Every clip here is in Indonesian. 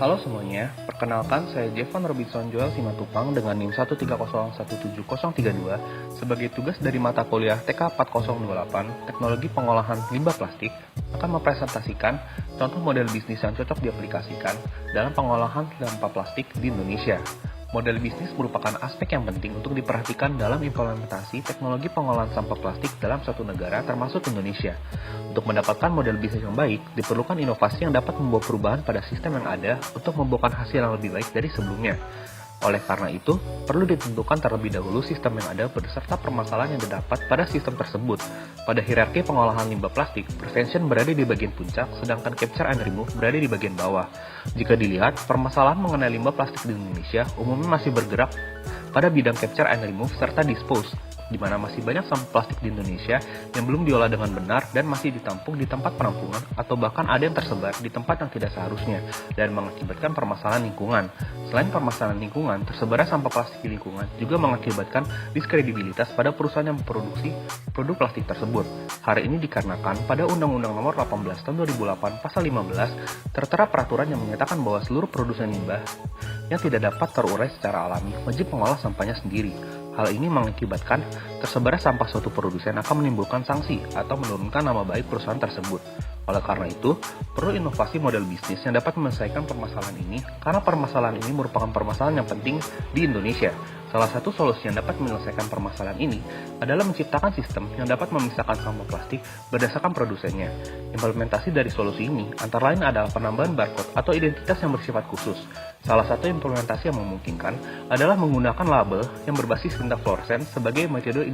Halo semuanya, perkenalkan saya Jevan Robinson Joel Simatupang dengan NIM 130170032 sebagai tugas dari mata kuliah TK 4028 Teknologi Pengolahan Limbah Plastik akan mempresentasikan contoh model bisnis yang cocok diaplikasikan dalam pengolahan limbah plastik di Indonesia. Model bisnis merupakan aspek yang penting untuk diperhatikan dalam implementasi teknologi pengolahan sampah plastik dalam suatu negara termasuk Indonesia. Untuk mendapatkan model bisnis yang baik, diperlukan inovasi yang dapat membawa perubahan pada sistem yang ada untuk membuahkan hasil yang lebih baik dari sebelumnya. Oleh karena itu, perlu ditentukan terlebih dahulu sistem yang ada beserta permasalahan yang didapat pada sistem tersebut. Pada hierarki pengolahan limbah plastik, prevention berada di bagian puncak, sedangkan capture and remove berada di bagian bawah. Jika dilihat, permasalahan mengenai limbah plastik di Indonesia umumnya masih bergerak pada bidang capture and remove serta dispose, di mana masih banyak sampah plastik di Indonesia yang belum diolah dengan benar dan masih ditampung di tempat penampungan atau bahkan ada yang tersebar di tempat yang tidak seharusnya dan mengakibatkan permasalahan lingkungan. Selain permasalahan lingkungan, tersebarnya sampah plastik di lingkungan juga mengakibatkan diskredibilitas pada perusahaan yang memproduksi produk plastik tersebut. Hal ini dikarenakan pada Undang-Undang Nomor 18 Tahun 2008 Pasal 15 tertera peraturan yang menyatakan bahwa seluruh produsen limbah yang tidak dapat terurai secara alami wajib mengolah sampahnya sendiri. Hal ini mengakibatkan tersebarnya sampah suatu produsen akan menimbulkan sanksi atau menurunkan nama baik perusahaan tersebut. Oleh karena itu, perlu inovasi model bisnis yang dapat menyelesaikan permasalahan ini karena permasalahan ini merupakan permasalahan yang penting di Indonesia. Salah satu solusi yang dapat menyelesaikan permasalahan ini adalah menciptakan sistem yang dapat memisahkan sampah plastik berdasarkan produsennya. Implementasi dari solusi ini antara lain adalah penambahan barcode atau identitas yang bersifat khusus. Salah satu implementasi yang memungkinkan adalah menggunakan label yang berbasis tinta fluoresen sebagai metode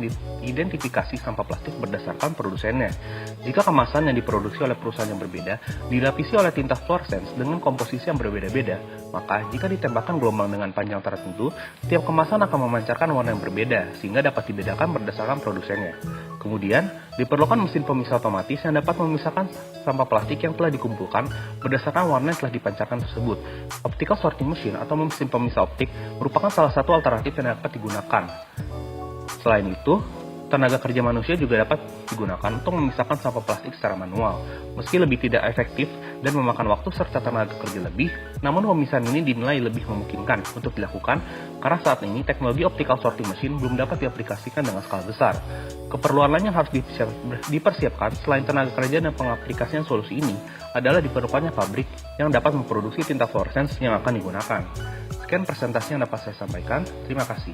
identifikasi sampah plastik berdasarkan produsennya. Jika kemasan yang diproduksi oleh perusahaan yang berbeda dilapisi oleh tinta fluoresen dengan komposisi yang berbeda-beda, maka jika ditembakkan gelombang dengan panjang tertentu, tiap kemasan akan memancarkan warna yang berbeda sehingga dapat dibedakan berdasarkan produsennya. Kemudian, diperlukan mesin pemisah otomatis yang dapat memisahkan sampah plastik yang telah dikumpulkan berdasarkan warna yang telah dipancarkan tersebut. Optical sorting machine atau mesin pemisah optik merupakan salah satu alternatif yang dapat digunakan. Selain itu, tenaga kerja manusia juga dapat digunakan untuk memisahkan sampah plastik secara manual. Meski lebih tidak efektif dan memakan waktu serta tenaga kerja lebih, namun pemisahan ini dinilai lebih memungkinkan untuk dilakukan karena saat ini teknologi optical sorting machine belum dapat diaplikasikan dengan skala besar. Keperluan lain yang harus dipersiapkan selain tenaga kerja dan pengaplikasian solusi ini adalah diperlukannya pabrik yang dapat memproduksi tinta fluorescence yang akan digunakan. Sekian presentasi yang dapat saya sampaikan. Terima kasih.